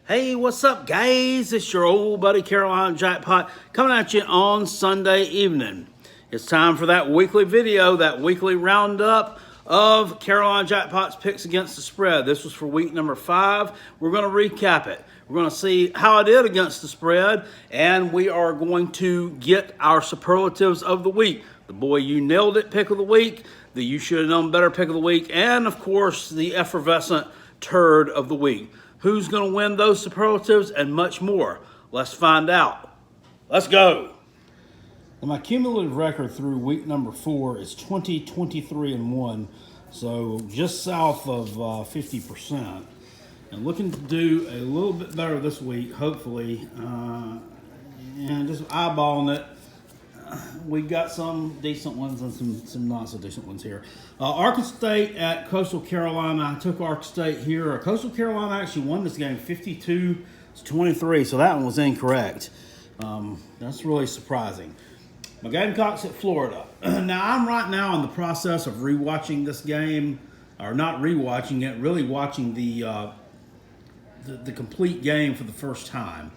Hey, what's up, guys? It's your old buddy Carolina Jackpot coming at you on Sunday evening. It's time for that weekly video, that weekly roundup of Carolina Jackpot's picks against the spread. This was for week number 5. We're going to recap it. We're going to see how I did against the spread, and we are going to get our superlatives of the week. The boy you nailed it pick of the week, the you should have known better pick of the week, and of course the effervescent turd of the week. Who's going to win those superlatives and much more? Let's find out. Let's go. Well, my cumulative record through week number 4 is 23-1, so just south of 50%. And looking to do a little bit better this week, hopefully. And just eyeballing it. We got some decent ones and some not so decent ones here. Arkansas State at Coastal Carolina. I took Arkansas State here. Coastal Carolina actually won this game 52-23, so that one was incorrect. That's really surprising. My Gamecocks at Florida. Now, I'm right now in the process of rewatching this game, or not rewatching it, really watching the complete game for the first time.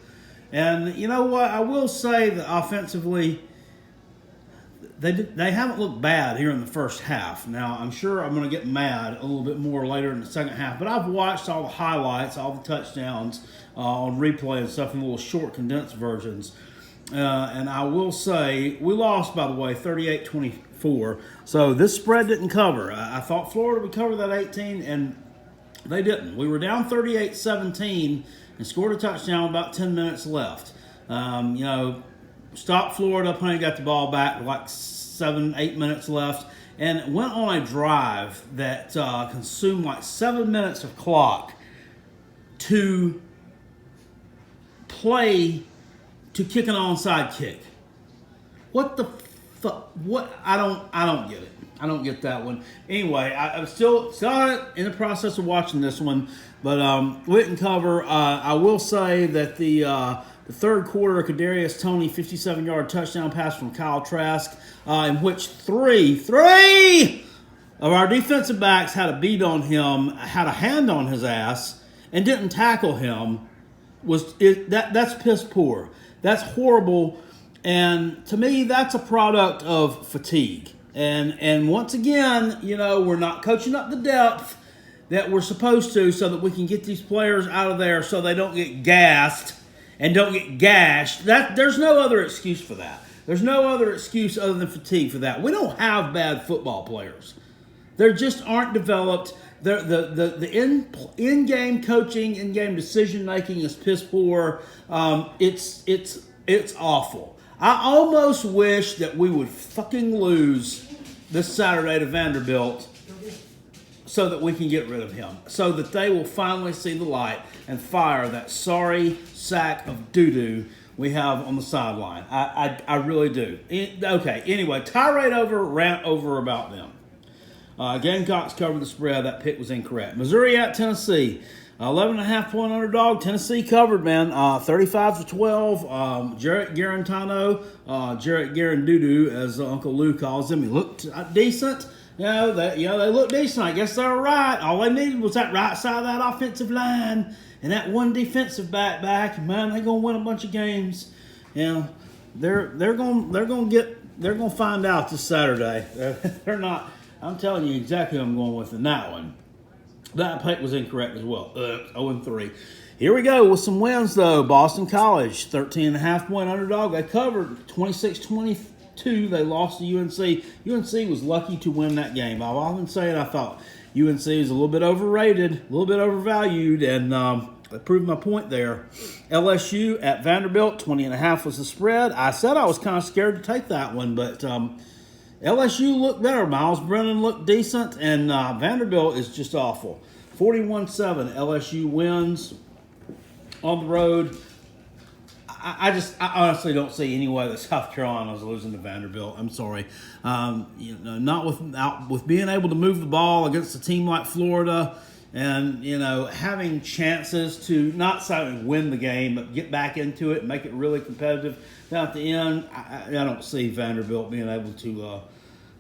And you know what? I will say that offensively, they haven't looked bad here in the first half. Now, I'm sure I'm going to get mad a little bit more later in the second half, but I've watched all the highlights, all the touchdowns on replay and stuff in little short, condensed versions. And I will say, we lost, by the way, 38-24. So this spread didn't cover. I thought Florida would cover that 18, and they didn't. We were down 38-17 and scored a touchdown with about 10 minutes left. Stopped Florida, Plenty got the ball back with like 7-8 minutes left, and went on a drive that consumed like 7 minutes of clock to kick an onside kick. What the fuck? What? I don't get it. I don't get that one. Anyway, I'm still in the process of watching this one, but we didn't cover. I will say that the third quarter, Kadarius Toney 57-yard touchdown pass from Kyle Trask, in which three of our defensive backs had a beat on him, had a hand on his ass, and didn't tackle him. That's piss poor. That's horrible. And to me, that's a product of fatigue. And once again, we're not coaching up the depth that we're supposed to so that we can get these players out of there so they don't get gassed and don't get gashed. There's no other excuse for that. There's no other excuse other than fatigue for that. We don't have bad football players. They just aren't developed. The in-game coaching, in-game decision-making is piss poor. It's awful. I almost wish that we would fucking lose this Saturday to Vanderbilt so that we can get rid of him, so that they will finally see the light and fire that sorry sack of doo-doo we have on the sideline. I really do. Okay, anyway, rant over about them. Gamecocks covered the spread. That pick was incorrect. Missouri at Tennessee. 11.5-point underdog. Tennessee covered, man. 35-12. Jarrett Garantano, Jarrett Garandudu, as Uncle Lou calls him. He looked decent. They look decent. I guess they're right. All they needed was that right side of that offensive line and that one defensive back. Man, they're gonna win a bunch of games. They're gonna find out this Saturday. They're not. I'm telling you exactly what I'm going with in that one. That pick was incorrect as well. 0-3. Here we go with some wins, though. Boston College, 13.5-point underdog. They covered 26-22. They lost to UNC. UNC was lucky to win that game. I've often said I thought UNC was a little bit overrated, a little bit overvalued, and they proved my point there. LSU at Vanderbilt, 20.5 was the spread. I said I was kind of scared to take that one, but LSU looked better. Miles Brennan looked decent, and Vanderbilt is just awful. 41-7, LSU wins on the road. I honestly don't see any way that South Carolina is losing to Vanderbilt. I'm sorry. Not with being able to move the ball against a team like Florida and, having chances to not so win the game, but get back into it and make it really competitive down at the end. I don't see Vanderbilt being able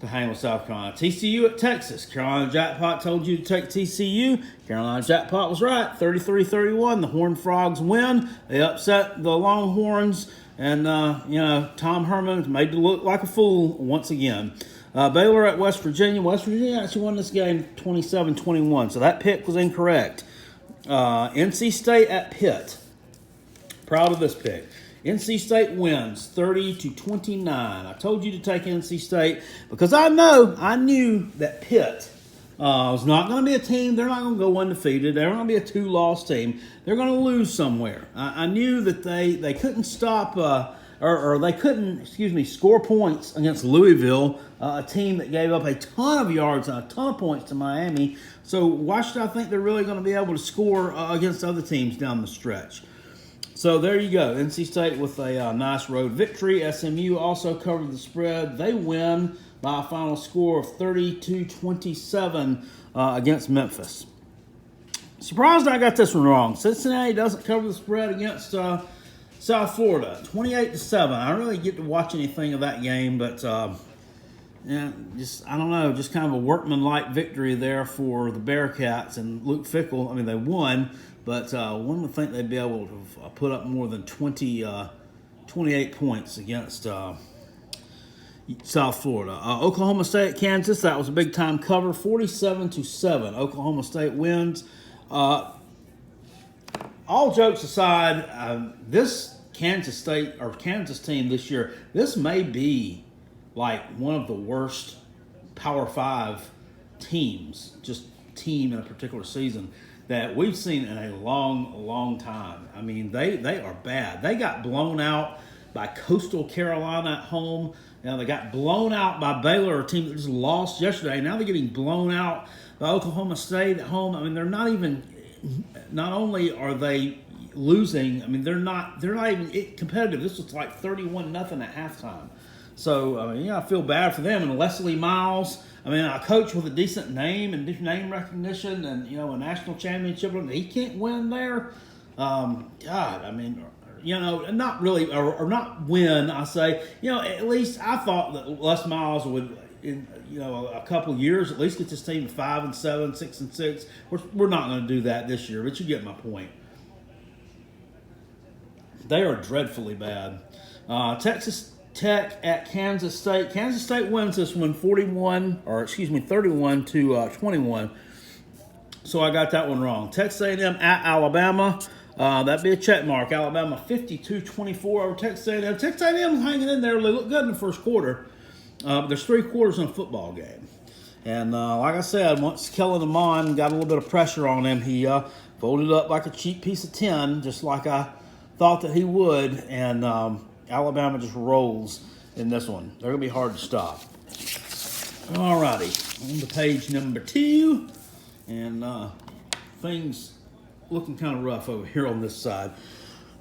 to hang with South Carolina. TCU at Texas. Carolina Jackpot told you to take TCU. Carolina Jackpot was right. 33-31. The Horned Frogs win. They upset the Longhorns. And, Tom Herman made to look like a fool once again. Baylor at West Virginia. West Virginia actually won this game 27-21. So that pick was incorrect. NC State at Pitt. Proud of this pick. NC State wins 30-29. I told you to take NC State because I knew that Pitt was not going to be a team. They're not going to go undefeated. They're going to be a 2-loss team. They're going to lose somewhere. I knew that they couldn't stop or they couldn't, score points against Louisville, a team that gave up a ton of yards and a ton of points to Miami. So why should I think they're really going to be able to score against other teams down the stretch? So there you go. NC State with a nice road victory. SMU also covered the spread. They win by a final score of 32-27 against Memphis. Surprised I got this one wrong. Cincinnati doesn't cover the spread against South Florida, 28-7. I don't really get to watch anything of that game, but I don't know, just kind of a workmanlike victory there for the Bearcats and Luke Fickell. I mean, they won, but one would think they'd be able to put up more than 28 points against South Florida. Oklahoma State at Kansas, that was a big-time cover, 47-7. Oklahoma State wins. All jokes aside, this Kansas team this year, this may be like one of the worst Power 5 teams, just team in a particular season, that we've seen in a long, long time. I mean, they are bad. They got blown out by Coastal Carolina at home. Now they got blown out by Baylor, a team that just lost yesterday. Now they're getting blown out by Oklahoma State at home. I mean, they're not even. Not only are they losing, I mean, they're not even competitive. This was like 31-0 at halftime. So, I feel bad for them. And Leslie Miles, a coach with a decent name and name recognition and, a national championship, he can't win there. Not really, or not win, I say. At least I thought that Les Miles would, in a couple years, at least get this team to 5-7, 6-6. We're not going to do that this year, but you get my point. They are dreadfully bad. Texas Tech at Kansas State. Kansas State wins this one 31-21. So I got that one wrong. Texas A&M at Alabama. That'd be a check mark. Alabama 52-24 over Texas A&M. Texas A&M hanging in there. They look good in the first quarter. There's 3 quarters in a football game. And like I said, once Kellen Mond got a little bit of pressure on him, he folded up like a cheap piece of tin, just like I thought that he would. And Alabama just rolls in this one. They're going to be hard to stop. All righty. On to page number 2. And things looking kind of rough over here on this side.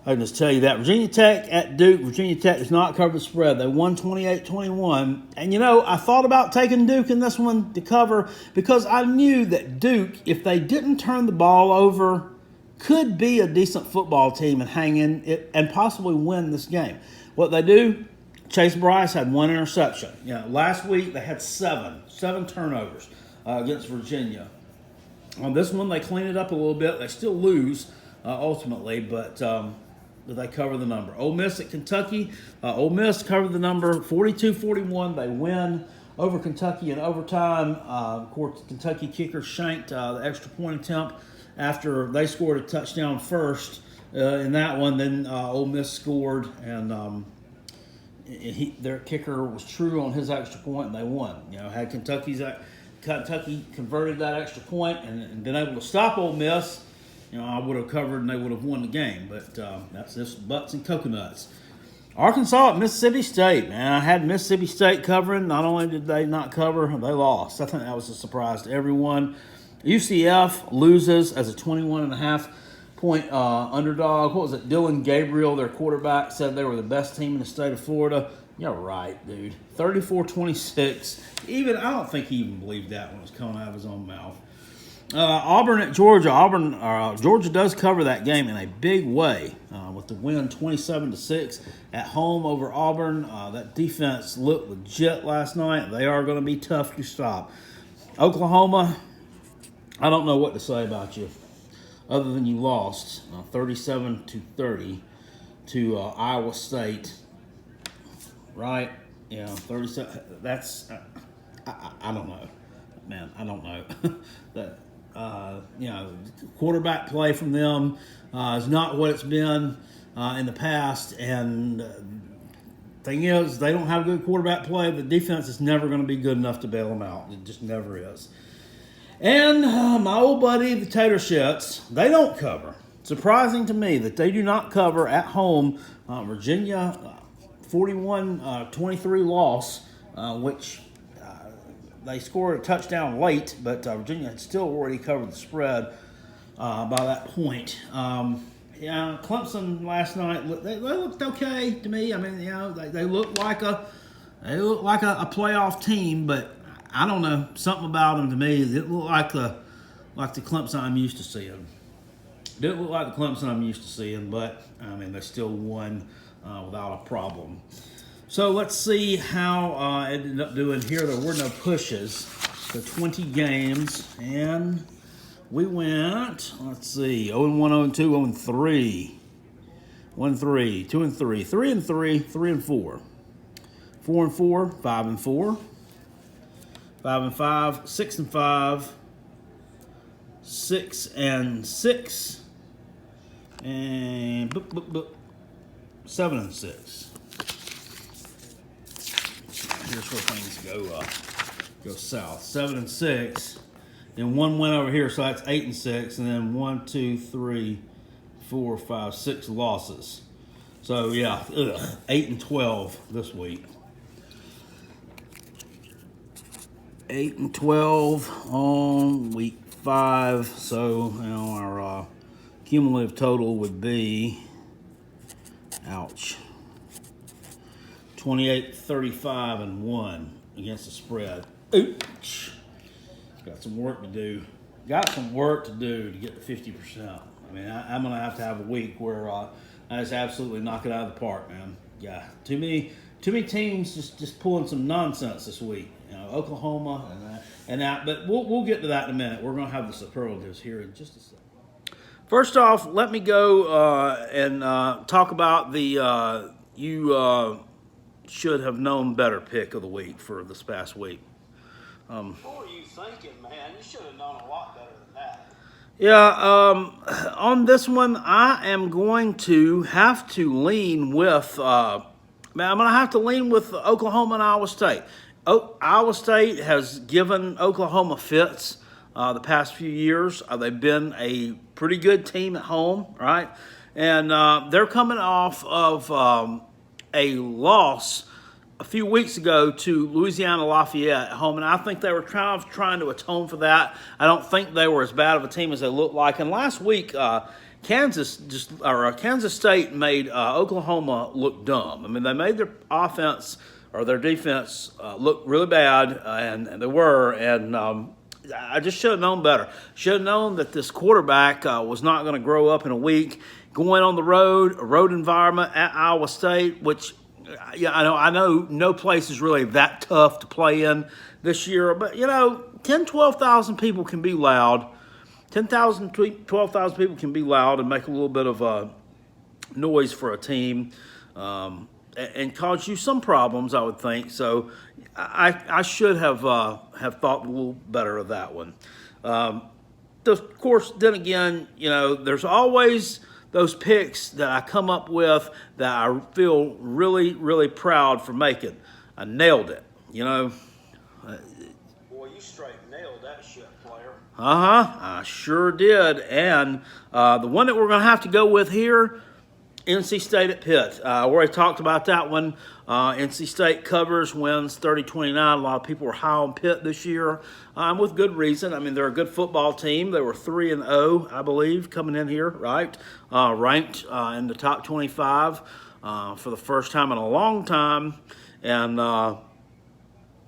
I can just tell you that. Virginia Tech at Duke. Virginia Tech does not cover the spread. They won 28-21. And, I thought about taking Duke in this one to cover because I knew that Duke, if they didn't turn the ball over, could be a decent football team and hang in it and possibly win this game. What they do, Chase Bryce had 1 interception. Last week they had 7 turnovers against Virginia. On this one, they clean it up a little bit. They still lose ultimately, but they cover the number. Ole Miss at Kentucky. Ole Miss covered the number 42-41. They win over Kentucky in overtime. Of course, Kentucky kicker shanked the extra point attempt after they scored a touchdown first in that one. Then Ole Miss scored, and their kicker was true on his extra point, and they won. Had Kentucky converted that extra point and been able to stop Ole Miss, I would have covered and they would have won the game. But that's just butts and coconuts. Arkansas at Mississippi State. Man, I had Mississippi State covering. Not only did they not cover, they lost. I think that was a surprise to everyone. UCF loses as a 21.5-point underdog. What was it? Dylan Gabriel, their quarterback, said they were the best team in the state of Florida. You're right, dude. 34-26. I don't think he even believed that when it was coming out of his own mouth. Auburn at Georgia. Georgia does cover that game in a big way with to win 27-6 at home over Auburn. That defense looked legit last night. They are going to be tough to stop. Oklahoma, I don't know what to say about you other than you lost 37-30 to Iowa State. Right? Yeah, 37. That's I don't know, man. I don't know. That quarterback play from them is not what it's been in the past. And thing is, they don't have good quarterback play. The defense is never going to be good enough to bail them out. It just never is. And my old buddy, the Tater Shits, they don't cover. Surprising to me that they do not cover at home. Virginia, 41-23 loss, which they scored a touchdown late, but Virginia had still already covered the spread by that point. Clemson last night, they looked okay to me. I mean, they looked like a playoff team, but I don't know, something about them to me, it looked like the Clemson I'm used to seeing. Didn't look like the Clemson I'm used to seeing, but I mean, they still won without a problem. So let's see how it ended up doing here. There were no pushes. So 20 games, and we went, let's see, 0-1, 0-2, 0-3, 1-3, 2-3, 3-3, 3-4, 4-4, 5-4, 5-5, 6-5, 6-6, and 7-6. Here's where things go south. 7-6, then one win over here, so that's 8-6, and then 1, 2, 3, 4, 5, 6 losses. So yeah, 8-12 this week. 8-12 on week 5. So our cumulative total would be, ouch, 28-35-1 against the spread. Ouch. Got some work to do. Got some work to do to get to 50%. I mean, I'm going to have a week where I just absolutely knock it out of the park, man. Yeah, too many teams just pulling some nonsense this week. Oklahoma and that. But we'll get to that in a minute. We're going to have the superlatives here in just a second. First off, let me go and talk about the you should have known better pick of the week for this past week. What were you thinking, man? You should have known a lot better than that. Yeah, on this one, I am going to have to lean with, I'm going to have to lean with Oklahoma and Iowa State. Iowa State has given Oklahoma fits the past few years. They've been a pretty good team at home, right? And they're coming off of a loss a few weeks ago to Louisiana Lafayette at home, and I think they were trying to atone for that. I don't think they were as bad of a team as they looked like. And last week, Kansas State made Oklahoma look dumb. I mean, they made their offense or their defense look really bad, and they were. And I just should have known better. Should have known that this quarterback was not going to grow up in a week. Going on the road, a road environment at Iowa State, which I know no place is really that tough to play in this year. But 12,000 people can be loud. 12,000 people can be loud and make a little bit of noise for a team, and cause you some problems, I would think. So I should have thought a little better of that one. Of course, then again, there's always those picks that I come up with that I feel really, really proud for making. I nailed it, Boy, you straight nailed that shit, player. I sure did. And the one that we're going to have to go with here, NC State at Pitt. I already talked about that one. NC State covers, wins 30-29. A lot of people were high on Pitt this year, with good reason. I mean, they're a good football team. They were 3-0, I believe, coming in here, right? Ranked in the top 25 for the first time in a long time, and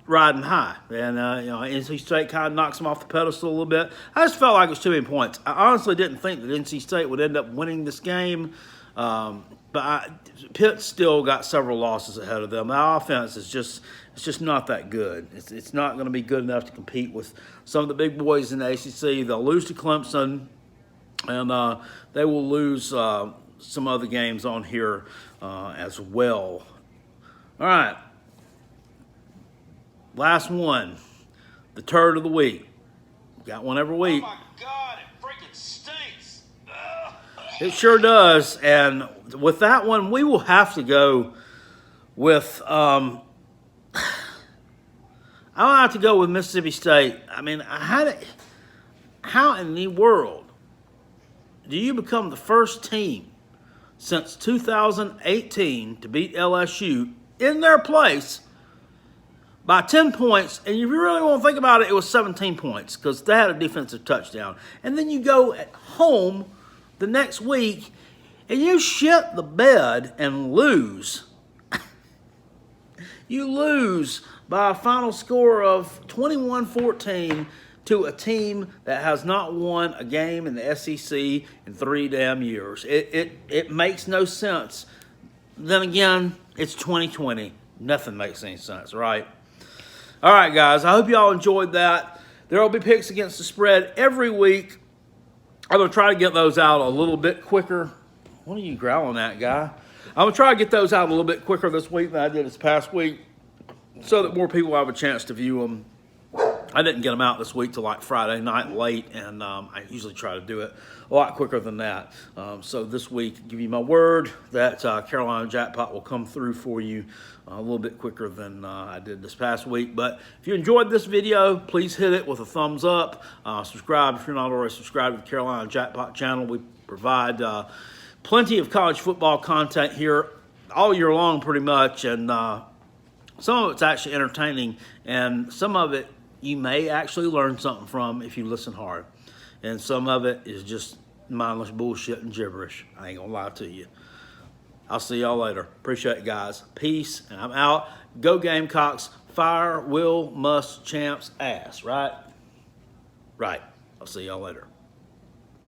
riding high. And, NC State kind of knocks them off the pedestal a little bit. I just felt like it was too many points. I honestly didn't think that NC State would end up winning this game. Pitt's still got several losses ahead of them. Our offense is just not that good. It's not going to be good enough to compete with some of the big boys in the ACC. They'll lose to Clemson, and they will lose some other games on here as well. All right, last one, the turd of the week. Got one every week. Oh my God, it freaking stinks. Ugh. It sure does. And with that one, we will have to go with, I have to go with Mississippi State. I mean, how in the world do you become the first team since 2018 to beat LSU in their place by 10 points, and if you really want to think about it, it was 17 points because they had a defensive touchdown. And then you go at home the next week and you shit the bed and lose. You lose by a final score of 21-14 to a team that has not won a game in the SEC in 3 damn years. It makes no sense. Then again, it's 2020. Nothing makes any sense, right? All right, guys, I hope y'all enjoyed that. There will be picks against the spread every week. I'm going to try to get those out a little bit quicker. What are you growling at, guy? I'm going to try to get those out a little bit quicker this week than I did this past week so that more people have a chance to view them. I didn't get them out this week till like Friday night late, and I usually try to do it a lot quicker than that. So this week, give you my word that Carolina Jackpot will come through for you a little bit quicker than I did this past week. But if you enjoyed this video, please hit it with a thumbs up. Subscribe if you're not already subscribed to the Carolina Jackpot channel. We provide plenty of college football content here all year long pretty much, and some of it's actually entertaining, and some of it you may actually learn something from if you listen hard. And some of it is just mindless bullshit and gibberish. I ain't gonna lie to you. I'll see y'all later. Appreciate it, guys. Peace, and I'm out. Go Gamecocks. Fire, will, must, champs, ass, right? Right. I'll see y'all later.